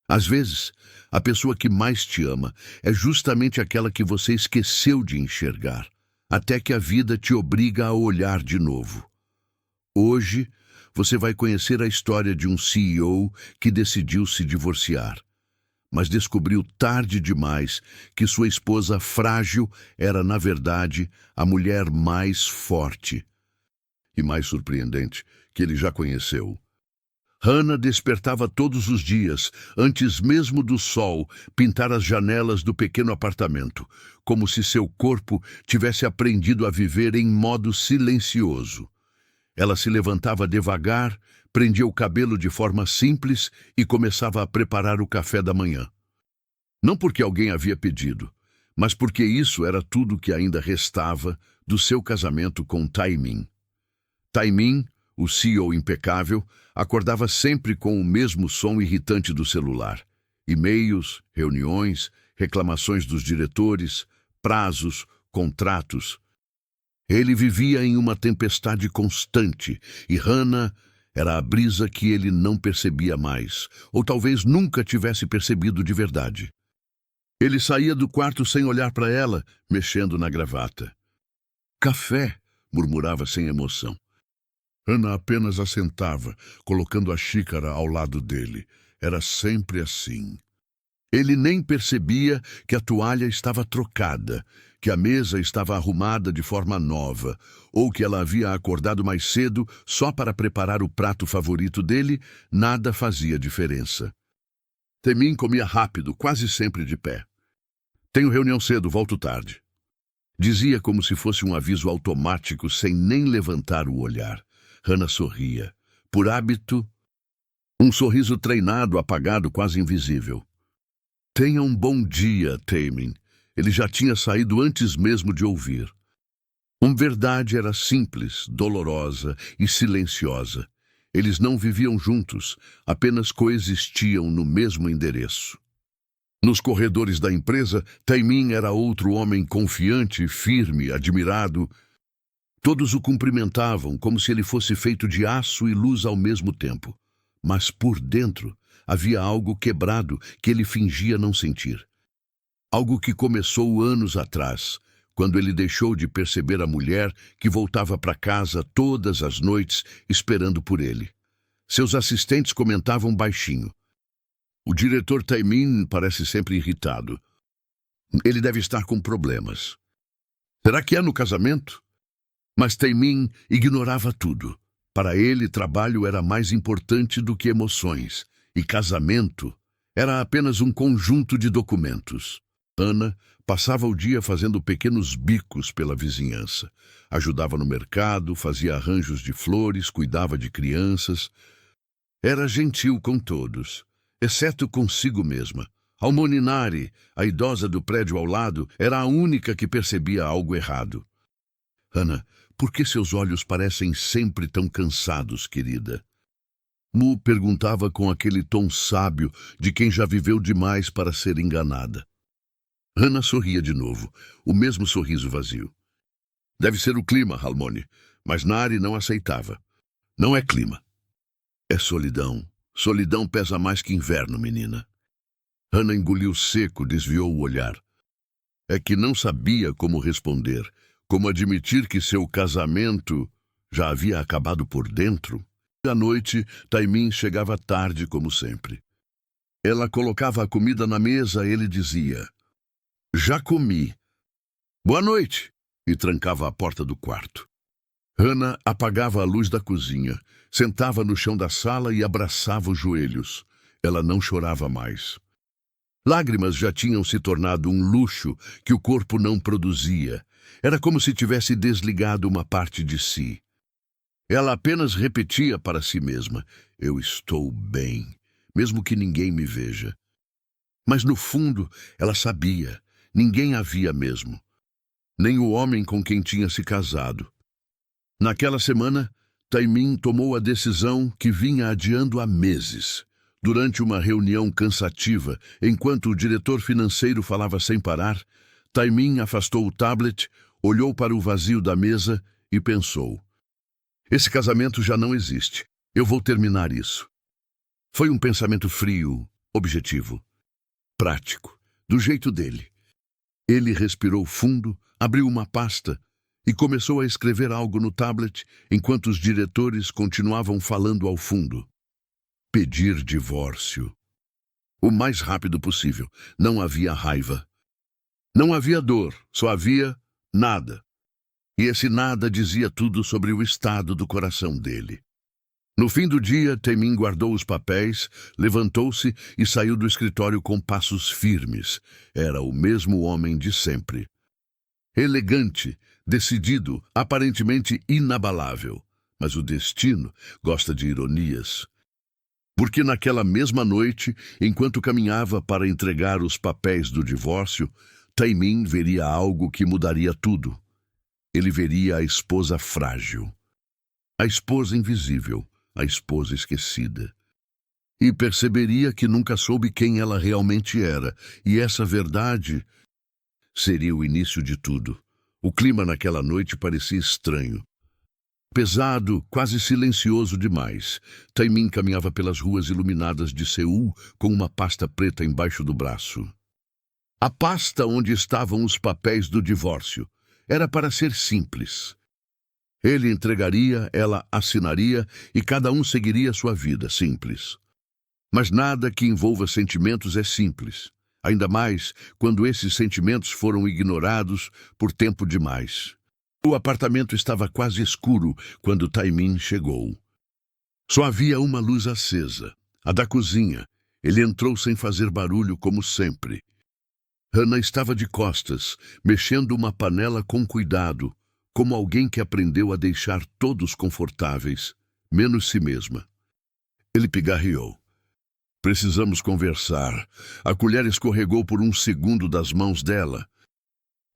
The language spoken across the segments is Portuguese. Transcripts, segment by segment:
Às vezes, a pessoa que mais te ama é justamente aquela que você esqueceu de enxergar, até que a vida te obriga a olhar de novo. Hoje, você vai conhecer a história de um CEO que decidiu se divorciar, mas descobriu tarde demais que sua esposa frágil era, na verdade, a mulher mais forte e mais surpreendente que ele já conheceu. Hannah despertava todos os dias, antes mesmo do sol pintar as janelas do pequeno apartamento, como se seu corpo tivesse aprendido a viver em modo silencioso. Ela se levantava devagar, prendia o cabelo de forma simples e começava a preparar o café da manhã. Não porque alguém havia pedido, mas porque isso era tudo que ainda restava do seu casamento com Tai-min. Tai-min, o CEO impecável, acordava sempre com o mesmo som irritante do celular. E-mails, reuniões, reclamações dos diretores, prazos, contratos. Ele vivia em uma tempestade constante e Hannah era a brisa que ele não percebia mais, ou talvez nunca tivesse percebido de verdade. Ele saía do quarto sem olhar para ela, mexendo na gravata. Café, murmurava sem emoção. Hannah apenas assentava, colocando a xícara ao lado dele. Era sempre assim. Ele nem percebia que a toalha estava trocada, que a mesa estava arrumada de forma nova, ou que ela havia acordado mais cedo só para preparar o prato favorito dele. Nada fazia diferença. Tai-min comia rápido, quase sempre de pé. Tenho reunião cedo, volto tarde. Dizia como se fosse um aviso automático, sem nem levantar o olhar. Hannah sorria. Por hábito, um sorriso treinado, apagado, quase invisível. Tenha um bom dia, Tai-min. Ele já tinha saído antes mesmo de ouvir. Uma verdade era simples, dolorosa e silenciosa. Eles não viviam juntos, apenas coexistiam no mesmo endereço. Nos corredores da empresa, Tai-min era outro homem confiante, firme, admirado. Todos o cumprimentavam como se ele fosse feito de aço e luz ao mesmo tempo. Mas por dentro havia algo quebrado que ele fingia não sentir. Algo que começou anos atrás, quando ele deixou de perceber a mulher que voltava para casa todas as noites esperando por ele. Seus assistentes comentavam baixinho. O diretor Tai-min parece sempre irritado. Ele deve estar com problemas. Será que é no casamento? Mas Tai-min ignorava tudo. Para ele, trabalho era mais importante do que emoções, e casamento era apenas um conjunto de documentos. Hannah passava o dia fazendo pequenos bicos pela vizinhança. Ajudava no mercado, fazia arranjos de flores, cuidava de crianças. Era gentil com todos, exceto consigo mesma. Almoninari, a idosa do prédio ao lado, era a única que percebia algo errado. Hannah, por que seus olhos parecem sempre tão cansados, querida? Mu perguntava com aquele tom sábio de quem já viveu demais para ser enganada. Hannah sorria de novo, o mesmo sorriso vazio. Deve ser o clima, Halmoni, mas Nari não aceitava. Não é clima. É solidão. Solidão pesa mais que inverno, menina. Hannah engoliu seco, desviou o olhar. É que não sabia como responder. Como admitir que seu casamento já havia acabado por dentro? À noite, Tai-min chegava tarde, como sempre. Ela colocava a comida na mesa e ele dizia: já comi. Boa noite! E trancava a porta do quarto. Hannah apagava a luz da cozinha, sentava no chão da sala e abraçava os joelhos. Ela não chorava mais. Lágrimas já tinham se tornado um luxo que o corpo não produzia. Era como se tivesse desligado uma parte de si. Ela apenas repetia para si mesma: eu estou bem, mesmo que ninguém me veja. Mas no fundo, ela sabia, ninguém a via mesmo. Nem o homem com quem tinha se casado. Naquela semana, Tai-min tomou a decisão que vinha adiando há meses. Durante uma reunião cansativa, enquanto o diretor financeiro falava sem parar, Tai-min afastou o tablet, olhou para o vazio da mesa e pensou: esse casamento já não existe. Eu vou terminar isso. Foi um pensamento frio, objetivo, prático, do jeito dele. Ele respirou fundo, abriu uma pasta e começou a escrever algo no tablet enquanto os diretores continuavam falando ao fundo. Pedir divórcio. O mais rápido possível. Não havia raiva. Não havia dor, só havia nada. E esse nada dizia tudo sobre o estado do coração dele. No fim do dia, Taemin guardou os papéis, levantou-se e saiu do escritório com passos firmes. Era o mesmo homem de sempre. Elegante, decidido, aparentemente inabalável. Mas o destino gosta de ironias. Porque naquela mesma noite, enquanto caminhava para entregar os papéis do divórcio, Taemin veria algo que mudaria tudo. Ele veria a esposa frágil, a esposa invisível, a esposa esquecida. E perceberia que nunca soube quem ela realmente era, e essa verdade seria o início de tudo. O clima naquela noite parecia estranho. Pesado, quase silencioso demais. Taemin caminhava pelas ruas iluminadas de Seul com uma pasta preta embaixo do braço. A pasta onde estavam os papéis do divórcio era para ser simples. Ele entregaria, ela assinaria e cada um seguiria sua vida, simples. Mas nada que envolva sentimentos é simples, ainda mais quando esses sentimentos foram ignorados por tempo demais. O apartamento estava quase escuro quando Taemin chegou. Só havia uma luz acesa, a da cozinha. Ele entrou sem fazer barulho, como sempre. Hana estava de costas, mexendo uma panela com cuidado, como alguém que aprendeu a deixar todos confortáveis, menos si mesma. Ele pigarreou. Precisamos conversar. A colher escorregou por um segundo das mãos dela.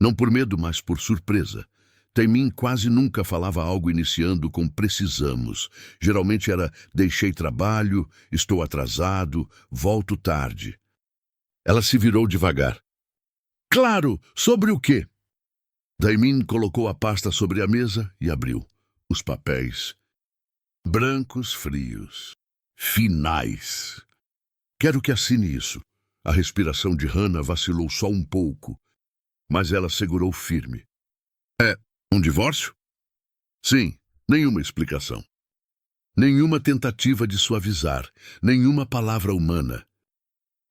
Não por medo, mas por surpresa. Taemin quase nunca falava algo iniciando com precisamos. Geralmente era deixei trabalho, estou atrasado, volto tarde. Ela se virou devagar. Claro, sobre o quê? Taemin colocou a pasta sobre a mesa e abriu. Os papéis. Brancos frios. Finais. Quero que assine isso. A respiração de Hana vacilou só um pouco, mas ela segurou firme. É um divórcio? Sim, nenhuma explicação. Nenhuma tentativa de suavizar, nenhuma palavra humana.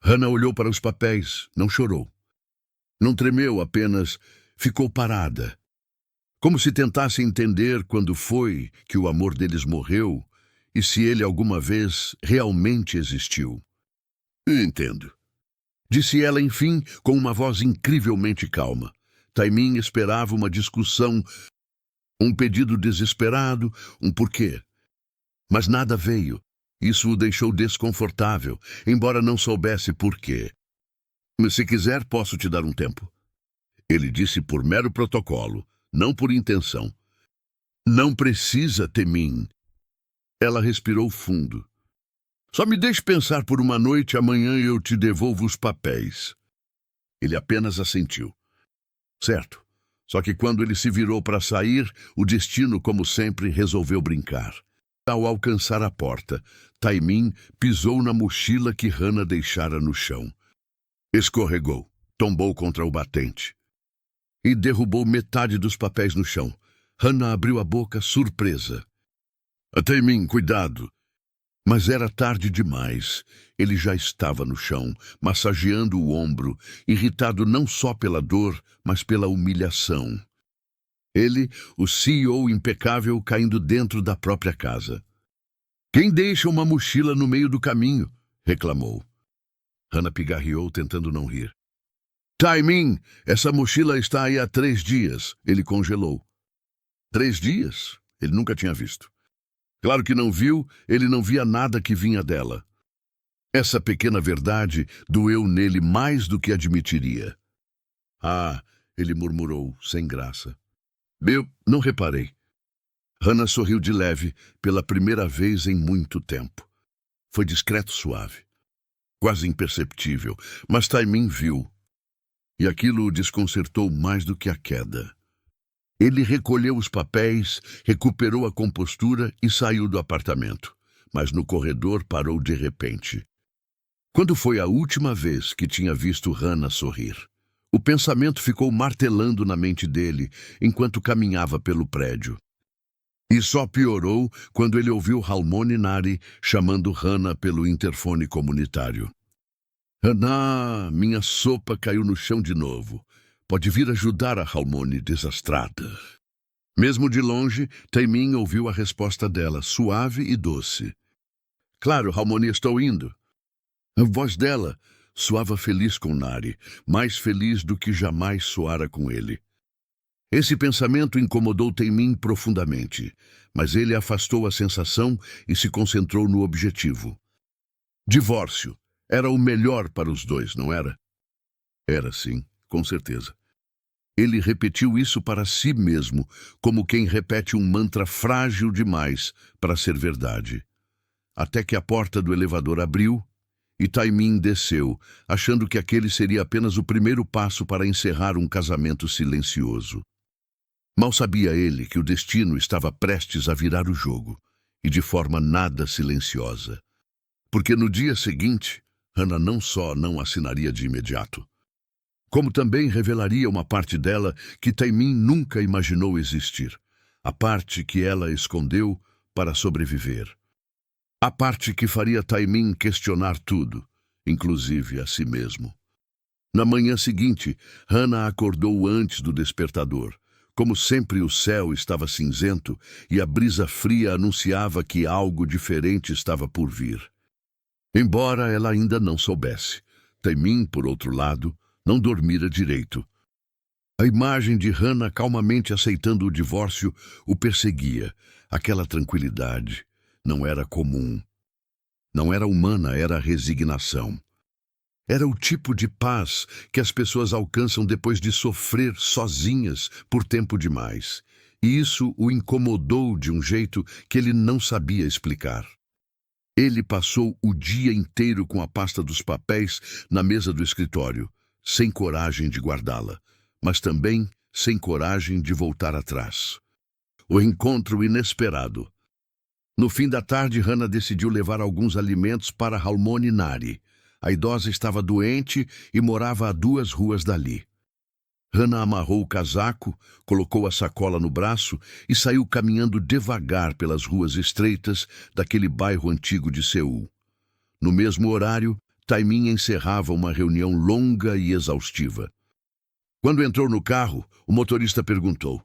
Hana olhou para os papéis, não chorou. Não tremeu, apenas ficou parada. Como se tentasse entender quando foi que o amor deles morreu e se ele alguma vez realmente existiu. Entendo. Disse ela, enfim, com uma voz incrivelmente calma. Taemin esperava uma discussão, um pedido desesperado, um porquê. Mas nada veio. Isso o deixou desconfortável, embora não soubesse porquê. Se quiser, posso te dar um tempo. Ele disse por mero protocolo, não por intenção. Não precisa, Taemin. Ela respirou fundo. Só me deixe pensar por uma noite, amanhã eu te devolvo os papéis. Ele apenas assentiu. Certo. Só que quando ele se virou para sair, o destino, como sempre, resolveu brincar. Ao alcançar a porta, Taemin pisou na mochila que Hana deixara no chão. Escorregou, tombou contra o batente e derrubou metade dos papéis no chão. Hana abriu a boca, surpresa. Taemin, cuidado! Mas era tarde demais. Ele já estava no chão, massageando o ombro, irritado não só pela dor, mas pela humilhação. Ele, o CEO impecável, caindo dentro da própria casa. Quem deixa uma mochila no meio do caminho? Reclamou. Hana pigarreou, tentando não rir. Taemin, essa mochila está aí há 3 dias. Ele congelou. 3 dias? Ele nunca tinha visto. Claro que não viu, ele não via nada que vinha dela. Essa pequena verdade doeu nele mais do que admitiria. Ah, ele murmurou, sem graça. Eu não reparei. Hana sorriu de leve, pela primeira vez em muito tempo. Foi discreto, suave. Quase imperceptível, mas Taemin viu. E aquilo o desconcertou mais do que a queda. Ele recolheu os papéis, recuperou a compostura e saiu do apartamento. Mas no corredor parou de repente. Quando foi a última vez que tinha visto Hannah sorrir? O pensamento ficou martelando na mente dele enquanto caminhava pelo prédio. E só piorou quando ele ouviu Halmoni Nari chamando Hannah pelo interfone comunitário. Hannah, minha sopa caiu no chão de novo. Pode vir ajudar a Halmoni desastrada. Mesmo de longe, Taimin ouviu a resposta dela, suave e doce. Claro, Halmoni, estou indo. A voz dela soava feliz com Nari, mais feliz do que jamais soara com ele. Esse pensamento incomodou Taimin profundamente, mas ele afastou a sensação e se concentrou no objetivo. Divórcio era o melhor para os dois, não era? Era sim, com certeza. Ele repetiu isso para si mesmo, como quem repete um mantra frágil demais para ser verdade. Até que a porta do elevador abriu e Taimin desceu, achando que aquele seria apenas o primeiro passo para encerrar um casamento silencioso. Mal sabia ele que o destino estava prestes a virar o jogo, e de forma nada silenciosa. Porque no dia seguinte, Hannah não só não assinaria de imediato, como também revelaria uma parte dela que Taimin nunca imaginou existir, a parte que ela escondeu para sobreviver. A parte que faria Taimin questionar tudo, inclusive a si mesmo. Na manhã seguinte, Hannah acordou antes do despertador. Como sempre, o céu estava cinzento e a brisa fria anunciava que algo diferente estava por vir. Embora ela ainda não soubesse, Taimin, por outro lado, não dormira direito. A imagem de Hannah calmamente aceitando o divórcio o perseguia. Aquela tranquilidade não era comum. Não era humana, era resignação. Era o tipo de paz que as pessoas alcançam depois de sofrer sozinhas por tempo demais. E isso o incomodou de um jeito que ele não sabia explicar. Ele passou o dia inteiro com a pasta dos papéis na mesa do escritório, sem coragem de guardá-la, mas também sem coragem de voltar atrás. O encontro inesperado. No fim da tarde, Hannah decidiu levar alguns alimentos para Halmoni Nari. A idosa estava doente e morava a 2 ruas dali. Hannah amarrou o casaco, colocou a sacola no braço e saiu caminhando devagar pelas ruas estreitas daquele bairro antigo de Seul. No mesmo horário, Taimin encerrava uma reunião longa e exaustiva. Quando entrou no carro, o motorista perguntou: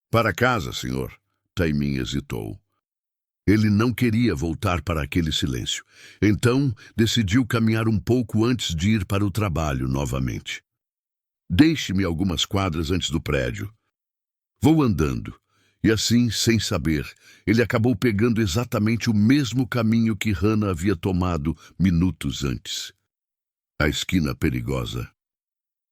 "Para casa, senhor?" Taimin hesitou. Ele não queria voltar para aquele silêncio. Então, decidiu caminhar um pouco antes de ir para o trabalho novamente. "Deixe-me algumas quadras antes do prédio." Vou andando. E assim, sem saber, ele acabou pegando exatamente o mesmo caminho que Hannah havia tomado minutos antes. A esquina perigosa.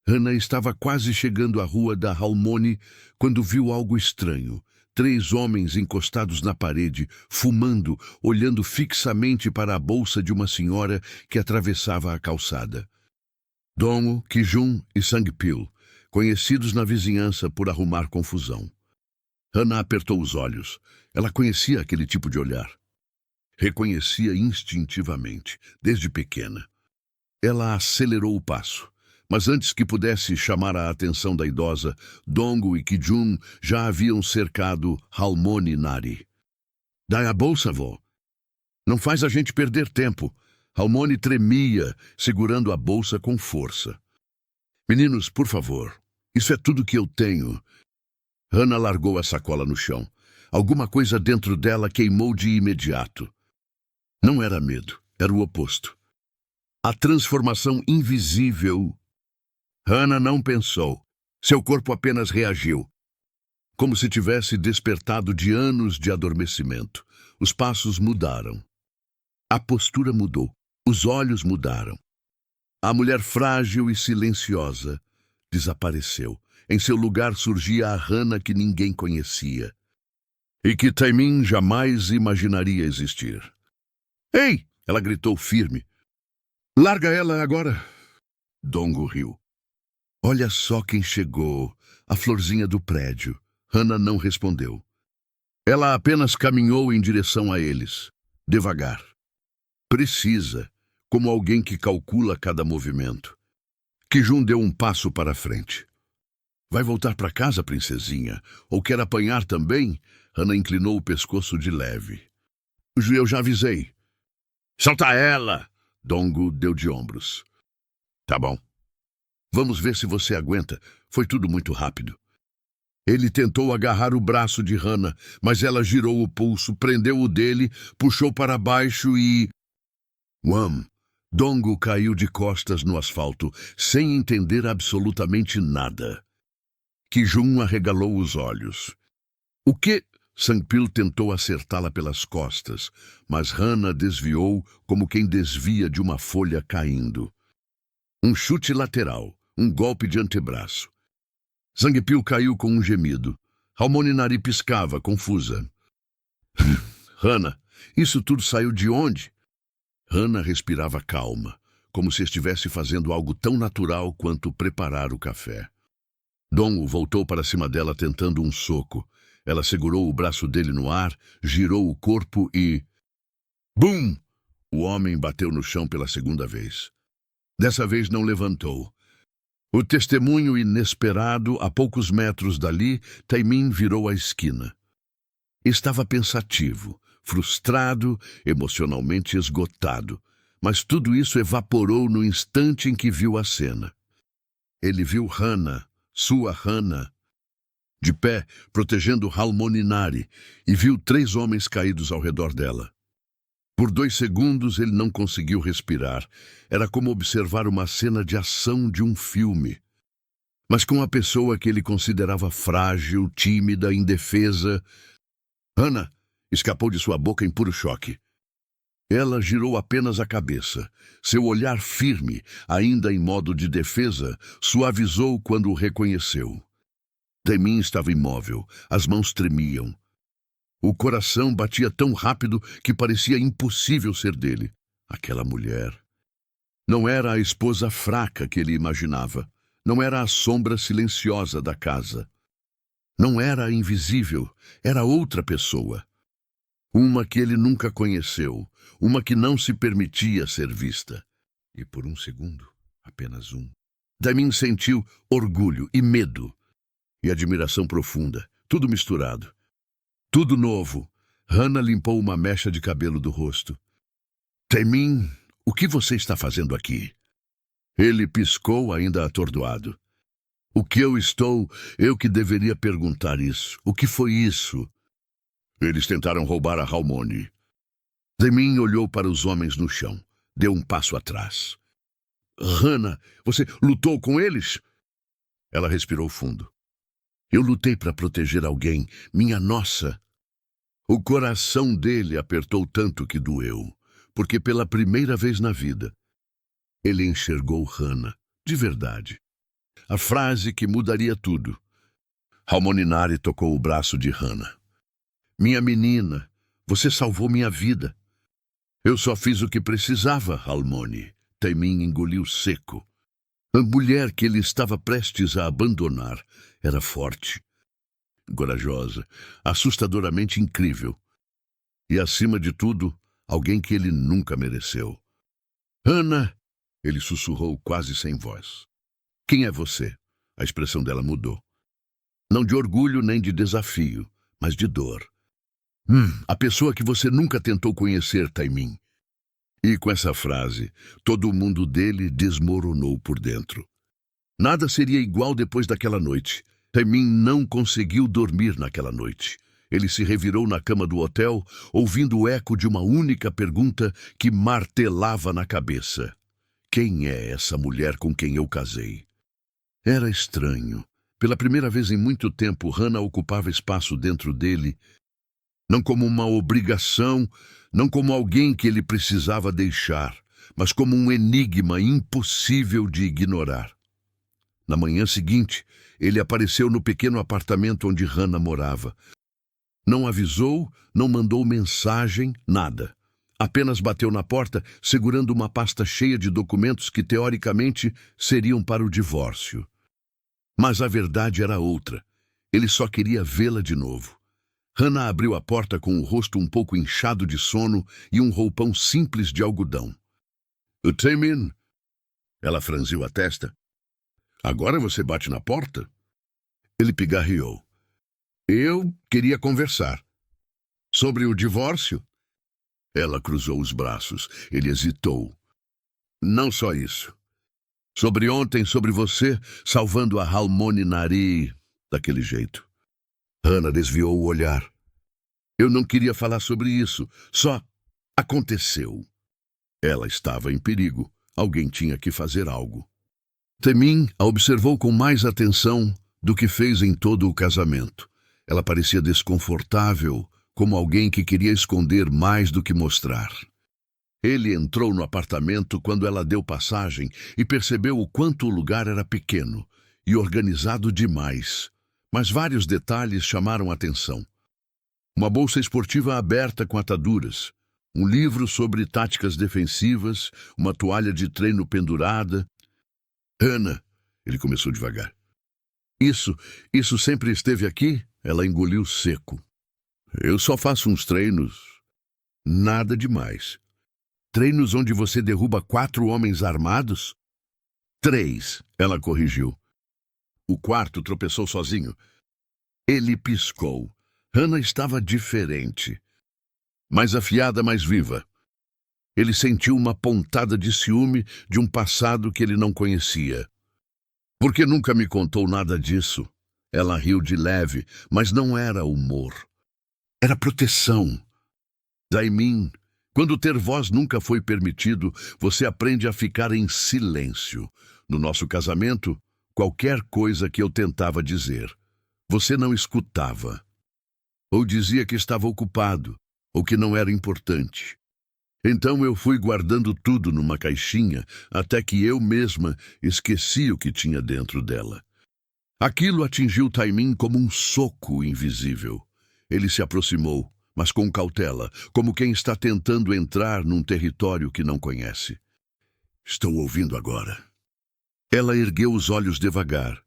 Hannah estava quase chegando à rua da Halmoni quando viu algo estranho. 3 homens encostados na parede, fumando, olhando fixamente para a bolsa de uma senhora que atravessava a calçada. Dongwoo, Kijun e Sangpil, conhecidos na vizinhança por arrumar confusão. Hannah apertou os olhos. Ela conhecia aquele tipo de olhar. Reconhecia instintivamente, desde pequena. Ela acelerou o passo. Mas antes que pudesse chamar a atenção da idosa, Dongwoo e Kijun já haviam cercado Halmoni Nari. "Dai a bolsa, vó." "Não faz a gente perder tempo." Halmoni tremia, segurando a bolsa com força. "Meninos, por favor, isso é tudo que eu tenho." Hannah largou a sacola no chão. Alguma coisa dentro dela queimou de imediato. Não era medo, era o oposto. A transformação invisível. Hannah não pensou. Seu corpo apenas reagiu. Como se tivesse despertado de anos de adormecimento. Os passos mudaram. A postura mudou. Os olhos mudaram. A mulher frágil e silenciosa desapareceu. Em seu lugar surgia a Hannah que ninguém conhecia. E que Taimin jamais imaginaria existir. "Ei!" ela gritou firme. "Larga ela agora!" Dongwoo riu. "Olha só quem chegou, a florzinha do prédio." Hannah não respondeu. Ela apenas caminhou em direção a eles, devagar. Precisa, como alguém que calcula cada movimento. Ki-jun deu um passo para a frente. Vai voltar para casa, princesinha? Ou quer apanhar também? Hana inclinou o pescoço de leve. Eu já avisei. Solta ela! Dong-gu deu de ombros. Tá bom. Vamos ver se você aguenta. Foi tudo muito rápido. Ele tentou agarrar o braço de Hana, mas ela girou o pulso, prendeu o dele, puxou para baixo e... Wham! Dong-gu caiu de costas no asfalto, sem entender absolutamente nada. Ki-jun arregalou os olhos. O quê? Sang-pil tentou acertá-la pelas costas, mas Hana desviou como quem desvia de uma folha caindo. Um chute lateral, um golpe de antebraço. Sang-pil caiu com um gemido. Halmoninari piscava, confusa. Hana, isso tudo saiu de onde? Hana respirava calma, como se estivesse fazendo algo tão natural quanto preparar o café. Dong voltou para cima dela tentando um soco. Ela segurou o braço dele no ar, girou o corpo e... Bum! O homem bateu no chão pela segunda vez. Dessa vez não levantou. O testemunho inesperado, a poucos metros dali, Taemin virou a esquina. Estava pensativo, frustrado, emocionalmente esgotado, mas tudo isso evaporou no instante em que viu a cena. Ele viu Hana, sua Hana, de pé, protegendo Halmoninari, e viu 3 homens caídos ao redor dela. Por 2 segundos ele não conseguiu respirar. Era como observar uma cena de ação de um filme. Mas com a pessoa que ele considerava frágil, tímida, indefesa... Hana escapou de sua boca em puro choque. Ela girou apenas a cabeça. Seu olhar firme, ainda em modo de defesa, suavizou quando o reconheceu. Taemin estava imóvel, as mãos tremiam. O coração batia tão rápido que parecia impossível ser dele. Aquela mulher. Não era a esposa fraca que ele imaginava. Não era a sombra silenciosa da casa. Não era a invisível, era outra pessoa. Uma que ele nunca conheceu, uma que não se permitia ser vista. E por um segundo, apenas um, Taemin sentiu orgulho e medo. E admiração profunda, tudo misturado. Tudo novo. Hana limpou uma mecha de cabelo do rosto. Taemin, o que você está fazendo aqui? Ele piscou, ainda atordoado. O que eu estou? Eu que deveria perguntar isso. O que foi isso? Eles tentaram roubar a Halmoni. Taemin olhou para os homens no chão. Deu um passo atrás. Hana, você lutou com eles? Ela respirou fundo. Eu lutei para proteger alguém, minha nossa. O coração dele apertou tanto que doeu, porque pela primeira vez na vida, ele enxergou Hana, de verdade. A frase que mudaria tudo. Halmoninari tocou o braço de Hana. Minha menina, você salvou minha vida. Eu só fiz o que precisava, Halmoni. Taemin engoliu seco. A mulher que ele estava prestes a abandonar era forte, corajosa, assustadoramente incrível. E, acima de tudo, alguém que ele nunca mereceu. Hana, ele sussurrou quase sem voz. Quem é você? A expressão dela mudou. Não de orgulho nem de desafio, mas de dor. A pessoa que você nunca tentou conhecer, Taemin. E com essa frase, todo o mundo dele desmoronou por dentro. Nada seria igual depois daquela noite. Taemin não conseguiu dormir naquela noite. Ele se revirou na cama do hotel, ouvindo o eco de uma única pergunta que martelava na cabeça. Quem é essa mulher com quem eu casei? Era estranho. Pela primeira vez em muito tempo, Hana ocupava espaço dentro dele, não como uma obrigação, não como alguém que ele precisava deixar, mas como um enigma impossível de ignorar. Na manhã seguinte, ele apareceu no pequeno apartamento onde Hana morava. Não avisou, não mandou mensagem, nada. Apenas bateu na porta, segurando uma pasta cheia de documentos que, teoricamente, seriam para o divórcio. Mas a verdade era outra. Ele só queria vê-la de novo. Hana abriu a porta com o rosto um pouco inchado de sono e um roupão simples de algodão. O Taemin. Ela franziu a testa. Agora você bate na porta? Ele pigarreou. Eu queria conversar. Sobre o divórcio? Ela cruzou os braços. Ele hesitou. Não só isso. Sobre ontem, sobre você, salvando a Halmoni Nari daquele jeito. Hannah desviou o olhar. Eu não queria falar sobre isso. Só aconteceu. Ela estava em perigo. Alguém tinha que fazer algo. Taemin a observou com mais atenção do que fez em todo o casamento. Ela parecia desconfortável, como alguém que queria esconder mais do que mostrar. Ele entrou no apartamento quando ela deu passagem e percebeu o quanto o lugar era pequeno e organizado demais. Mas vários detalhes chamaram a atenção. Uma bolsa esportiva aberta com ataduras, um livro sobre táticas defensivas, uma toalha de treino pendurada. Hannah, ele começou devagar. Isso sempre esteve aqui? Ela engoliu seco. Eu só faço uns treinos. Nada demais. Treinos onde você derruba 4 homens armados? 3, ela corrigiu. O quarto tropeçou sozinho. Ele piscou. Hannah estava diferente. Mais afiada, mais viva. Ele sentiu uma pontada de ciúme de um passado que ele não conhecia. Por que nunca me contou nada disso? Ela riu de leve, mas não era humor. Era proteção. Taemin, quando ter voz nunca foi permitido, você aprende a ficar em silêncio. No nosso casamento, qualquer coisa que eu tentava dizer, você não escutava. Ou dizia que estava ocupado, ou que não era importante. Então eu fui guardando tudo numa caixinha, até que eu mesma esqueci o que tinha dentro dela. Aquilo atingiu Taemin como um soco invisível. Ele se aproximou, mas com cautela, como quem está tentando entrar num território que não conhece. Estou ouvindo agora. Ela ergueu os olhos devagar.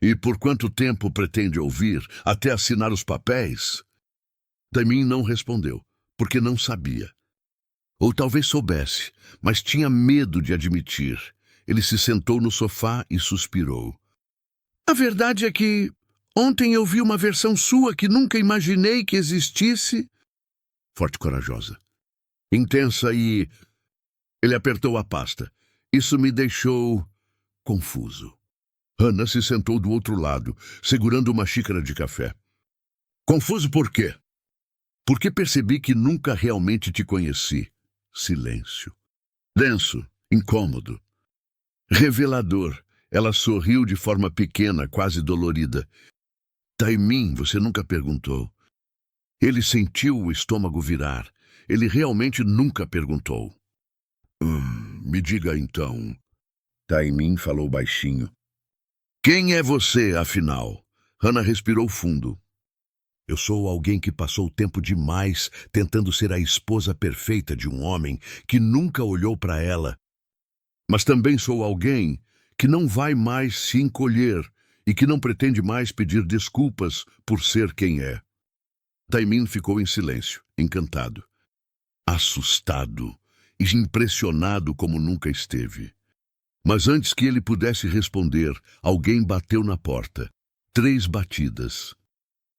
E por quanto tempo pretende ouvir, até assinar os papéis? Taemin não respondeu, porque não sabia. Ou talvez soubesse, mas tinha medo de admitir. Ele se sentou no sofá e suspirou. A verdade é que ontem eu vi uma versão sua que nunca imaginei que existisse. Forte e corajosa. Intensa e... Ele apertou a pasta. Isso me deixou confuso. Hannah se sentou do outro lado, segurando uma xícara de café. Confuso por quê? Porque percebi que nunca realmente te conheci. Silêncio. Denso, incômodo. Revelador. Ela sorriu de forma pequena, quase dolorida. Taemin, você nunca perguntou. Ele sentiu o estômago virar. Ele realmente nunca perguntou. Me diga então. Taemin falou baixinho. Quem é você, afinal? Hannah respirou fundo. Eu sou alguém que passou tempo demais tentando ser a esposa perfeita de um homem que nunca olhou para ela. Mas também sou alguém que não vai mais se encolher e que não pretende mais pedir desculpas por ser quem é. Taemin ficou em silêncio, encantado, assustado e impressionado como nunca esteve. Mas antes que ele pudesse responder, alguém bateu na porta. 3 batidas.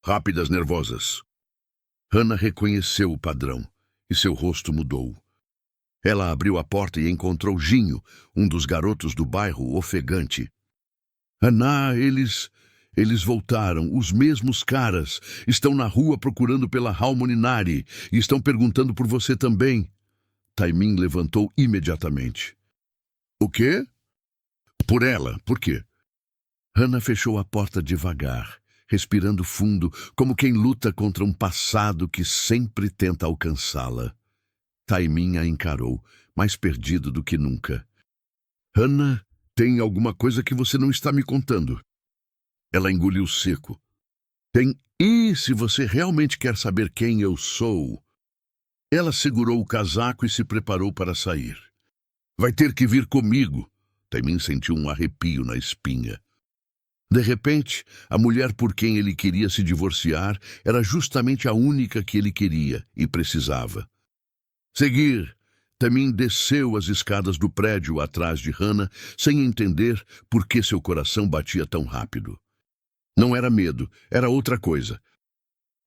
Rápidas, nervosas. Hannah reconheceu o padrão e seu rosto mudou. Ela abriu a porta e encontrou Jinho, um dos garotos do bairro, ofegante. Hannah, eles voltaram, os mesmos caras. Estão na rua procurando pela Halmoni Nari e estão perguntando por você também. Taemin levantou imediatamente. O quê? Por ela, por quê? Hannah fechou a porta devagar, respirando fundo, como quem luta contra um passado que sempre tenta alcançá-la. Taemin a encarou, mais perdido do que nunca. Hannah, tem alguma coisa que você não está me contando. Ela engoliu seco. Tem, e se você realmente quer saber quem eu sou... Ela segurou o casaco e se preparou para sair. Vai ter que vir comigo. Taemin sentiu um arrepio na espinha. De repente, a mulher por quem ele queria se divorciar era justamente a única que ele queria e precisava. Seguir, Tamin desceu as escadas do prédio atrás de Hannah, sem entender por que seu coração batia tão rápido. Não era medo, era outra coisa.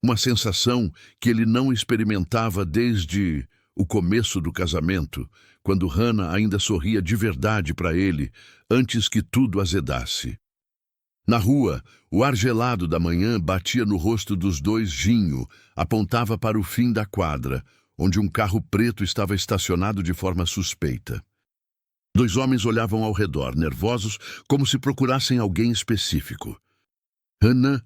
Uma sensação que ele não experimentava desde o começo do casamento, quando Hannah ainda sorria de verdade para ele, antes que tudo azedasse. Na rua, o ar gelado da manhã batia no rosto dos dois. Ginho apontava para o fim da quadra, onde um carro preto estava estacionado de forma suspeita. Dois homens olhavam ao redor, nervosos, como se procurassem alguém específico. Hannah,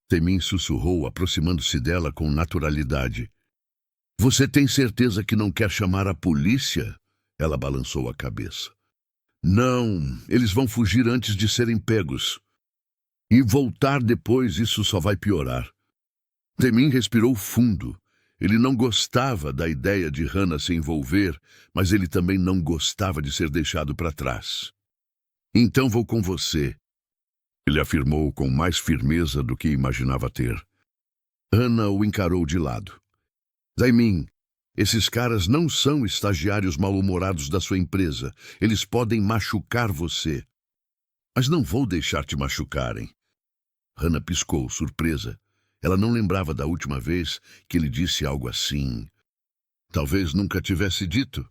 Tamin sussurrou, aproximando-se dela com naturalidade. Você tem certeza que não quer chamar a polícia? Ela balançou a cabeça. Não, eles vão fugir antes de serem pegos. E voltar depois, isso só vai piorar. Tamin respirou fundo. Ele não gostava da ideia de Hannah se envolver, mas ele também não gostava de ser deixado para trás. Então vou com você, ele afirmou com mais firmeza do que imaginava ter. Hannah o encarou de lado. Tamin, esses caras não são estagiários mal-humorados da sua empresa. Eles podem machucar você. Mas não vou deixar te machucarem. Hannah piscou, surpresa. Ela não lembrava da última vez que ele disse algo assim. Talvez nunca tivesse dito.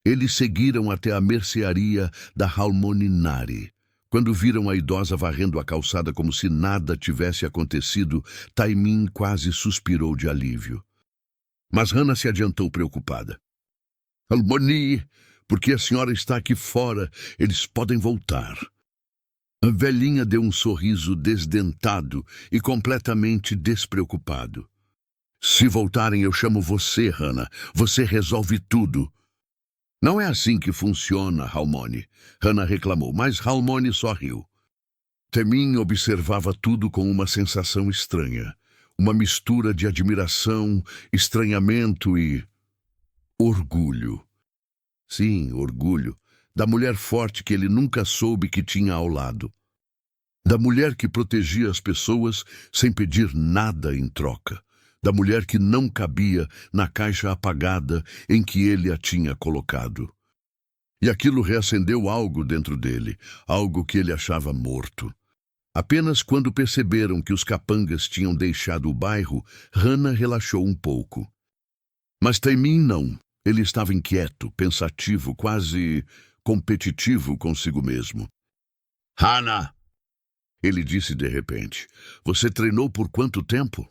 Eles seguiram até a mercearia da Halmoninari. Quando viram a idosa varrendo a calçada como se nada tivesse acontecido, Tamin quase suspirou de alívio. Mas Hannah se adiantou preocupada. Halmoni, porque a senhora está aqui fora, eles podem voltar. A velhinha deu um sorriso desdentado e completamente despreocupado. Se voltarem, eu chamo você, Hannah. Você resolve tudo. Não é assim que funciona, Halmoni. Hannah reclamou, mas Halmoni só riu. Tamin observava tudo com uma sensação estranha. Uma mistura de admiração, estranhamento e orgulho. Sim, orgulho. Da mulher forte que ele nunca soube que tinha ao lado. Da mulher que protegia as pessoas sem pedir nada em troca. Da mulher que não cabia na caixa apagada em que ele a tinha colocado. E aquilo reacendeu algo dentro dele, algo que ele achava morto. Apenas quando perceberam que os capangas tinham deixado o bairro, Hannah relaxou um pouco. Mas Tamin não. Ele estava inquieto, pensativo, quase competitivo consigo mesmo. Hannah! Ele disse de repente. Você treinou por quanto tempo?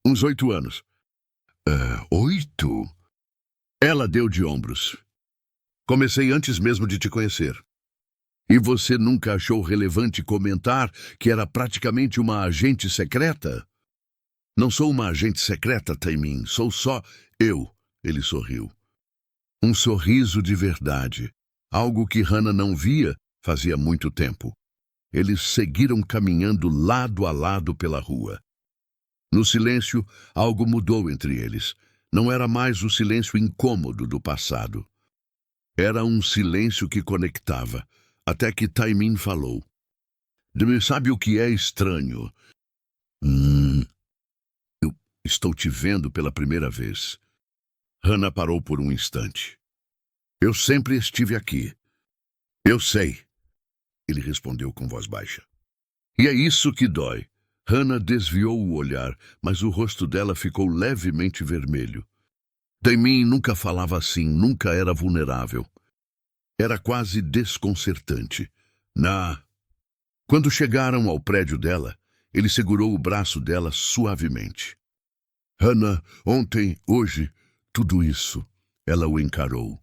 Uns 8 anos. 8? Ela deu de ombros. Comecei antes mesmo de te conhecer. E você nunca achou relevante comentar que era praticamente uma agente secreta? Não sou uma agente secreta, Tamin. Sou só eu. Ele sorriu. Um sorriso de verdade. Algo que Hannah não via fazia muito tempo. Eles seguiram caminhando lado a lado pela rua. No silêncio, algo mudou entre eles. Não era mais o silêncio incômodo do passado. Era um silêncio que conectava, até que Tamin falou. Sabe o que é estranho? Eu estou te vendo pela primeira vez. Hannah parou por um instante. Eu sempre estive aqui. Eu sei. Ele respondeu com voz baixa. E é isso que dói. Hannah desviou o olhar, mas o rosto dela ficou levemente vermelho. Tamin nunca falava assim, nunca era vulnerável. Era quase desconcertante. Quando chegaram ao prédio dela, ele segurou o braço dela suavemente. Hannah, ontem, hoje, tudo isso. Ela o encarou.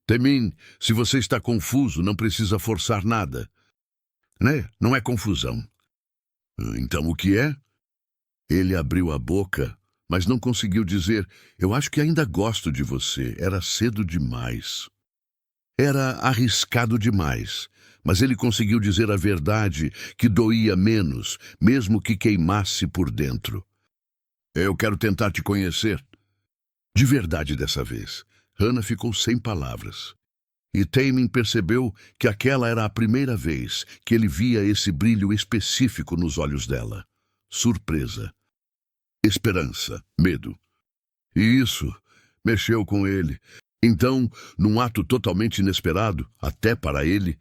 Tamin, se você está confuso, não precisa forçar nada. Né? Não é confusão. Então o que é? Ele abriu a boca, mas não conseguiu dizer, eu acho que ainda gosto de você. Era cedo demais. Era arriscado demais, mas ele conseguiu dizer a verdade que doía menos, mesmo que queimasse por dentro. Eu quero tentar te conhecer. De verdade dessa vez. Hannah ficou sem palavras. E Tamin percebeu que aquela era a primeira vez que ele via esse brilho específico nos olhos dela. Surpresa. Esperança. Medo. E isso, mexeu com ele. Então, num ato totalmente inesperado, até para ele,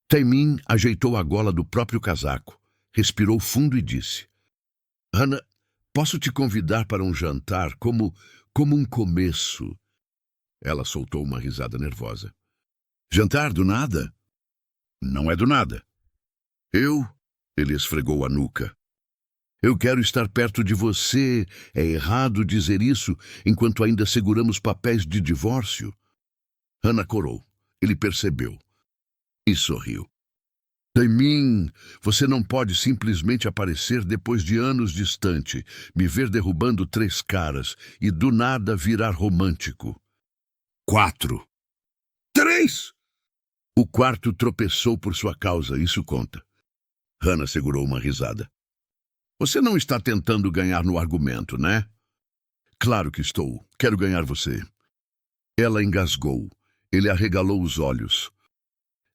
Taimin ajeitou a gola do próprio casaco, respirou fundo e disse: Hannah, posso te convidar para um jantar como um começo? Ela soltou uma risada nervosa. Jantar do nada? Não é do nada. Ele esfregou a nuca. Eu quero estar perto de você. É errado dizer isso enquanto ainda seguramos papéis de divórcio? Hannah corou. Ele percebeu. E sorriu. Taimin, você não pode simplesmente aparecer depois de anos distante, me ver derrubando 3 caras e do nada virar romântico. 4. 3! O quarto tropeçou por sua causa, isso conta. Hannah segurou uma risada. Você não está tentando ganhar no argumento, né? Claro que estou. Quero ganhar você. Ela engasgou. Ele arregalou os olhos.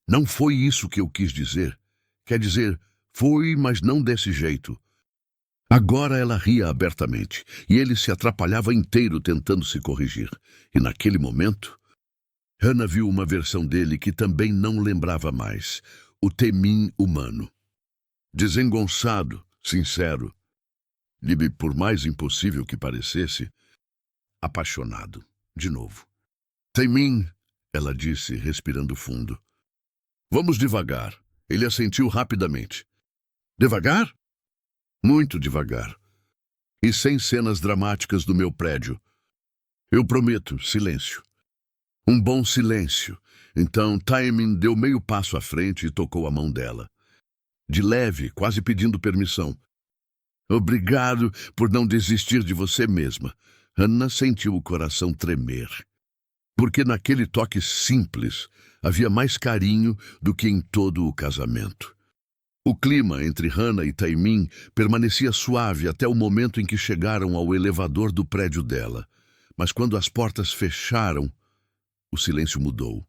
Não foi isso que eu quis dizer. Quer dizer, foi, mas não desse jeito. Agora ela ria abertamente, e ele se atrapalhava inteiro tentando se corrigir. E naquele momento, Hannah viu uma versão dele que também não lembrava mais. O Taimin humano. Desengonçado, sincero. E, por mais impossível que parecesse, apaixonado, de novo. Taimin, ela disse, respirando fundo. Vamos devagar. Ele assentiu rapidamente. Devagar? Muito devagar. E sem cenas dramáticas do meu prédio. Eu prometo, silêncio. Um bom silêncio. Então Taimin deu meio passo à frente e tocou a mão dela. De leve, quase pedindo permissão. Obrigado por não desistir de você mesma. Hannah sentiu o coração tremer. Porque naquele toque simples havia mais carinho do que em todo o casamento. O clima entre Hannah e Taimin permanecia suave até o momento em que chegaram ao elevador do prédio dela. Mas quando as portas fecharam, o silêncio mudou.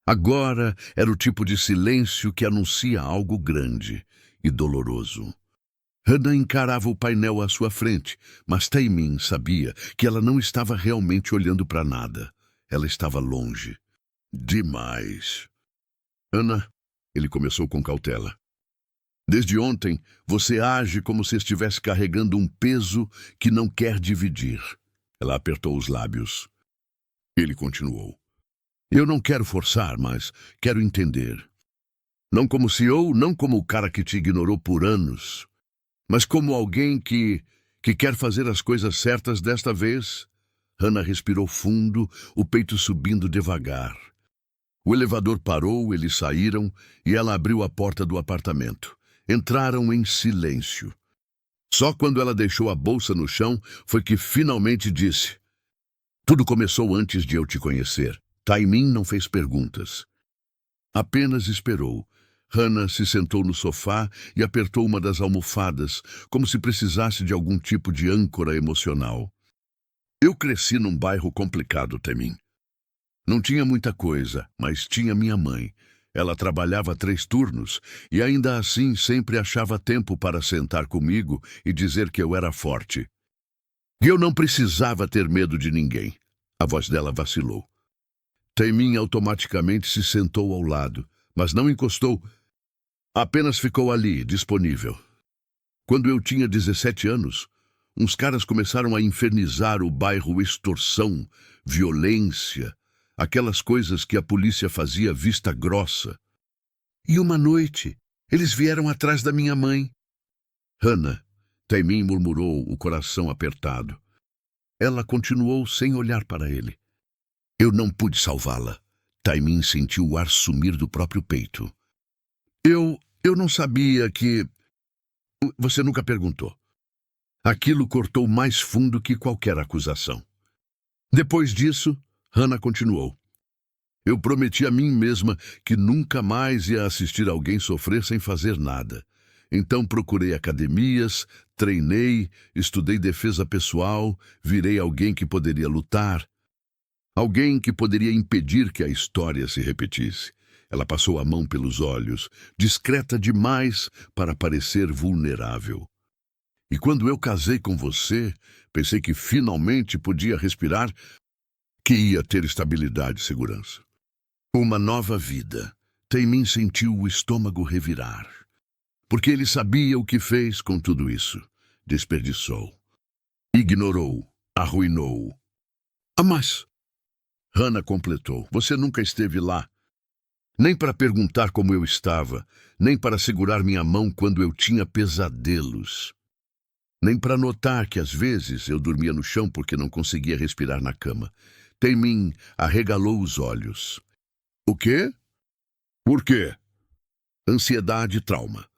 Agora era o tipo de silêncio que anuncia algo grande e doloroso. Hannah encarava o painel à sua frente, mas Taimin sabia que ela não estava realmente olhando para nada. Ela estava longe. Demais. Hannah, ele começou com cautela. Desde ontem, você age como se estivesse carregando um peso que não quer dividir. Ela apertou os lábios. Ele continuou. Eu não quero forçar, mas quero entender. Não como CEO, não como o cara que te ignorou por anos, mas como alguém que quer fazer as coisas certas desta vez. Hannah respirou fundo, o peito subindo devagar. O elevador parou, eles saíram e ela abriu a porta do apartamento. Entraram em silêncio. Só quando ela deixou a bolsa no chão foi que finalmente disse: Tudo começou antes de eu te conhecer. Taimin não fez perguntas. Apenas esperou. Hannah se sentou no sofá e apertou uma das almofadas, como se precisasse de algum tipo de âncora emocional. Eu cresci num bairro complicado, Taimin. Não tinha muita coisa, mas tinha minha mãe. Ela trabalhava 3 turnos e ainda assim sempre achava tempo para sentar comigo e dizer que eu era forte. E eu não precisava ter medo de ninguém. A voz dela vacilou. Taimin automaticamente se sentou ao lado, mas não encostou. Apenas ficou ali, disponível. Quando eu tinha 17 anos, uns caras começaram a infernizar o bairro, extorsão, violência, aquelas coisas que a polícia fazia vista grossa. E uma noite, eles vieram atrás da minha mãe. Hannah, Taimin murmurou, o coração apertado. Ela continuou sem olhar para ele. Eu não pude salvá-la. Taimin sentiu o ar sumir do próprio peito. Eu não sabia que... Você nunca perguntou. Aquilo cortou mais fundo que qualquer acusação. Depois disso, Hannah continuou. Eu prometi a mim mesma que nunca mais ia assistir alguém sofrer sem fazer nada. Então procurei academias, treinei, estudei defesa pessoal, virei alguém que poderia lutar. Alguém que poderia impedir que a história se repetisse. Ela passou a mão pelos olhos, discreta demais para parecer vulnerável. E quando eu casei com você, pensei que finalmente podia respirar, que ia ter estabilidade e segurança. Uma nova vida. Taemin sentiu o estômago revirar. Porque ele sabia o que fez com tudo isso. Desperdiçou. Ignorou. Arruinou. Ah, mas... Hannah completou. Você nunca esteve lá. Nem para perguntar como eu estava, nem para segurar minha mão quando eu tinha pesadelos. Nem para notar que às vezes eu dormia no chão porque não conseguia respirar na cama. Taemin arregalou os olhos. O quê? Por quê? Ansiedade e trauma.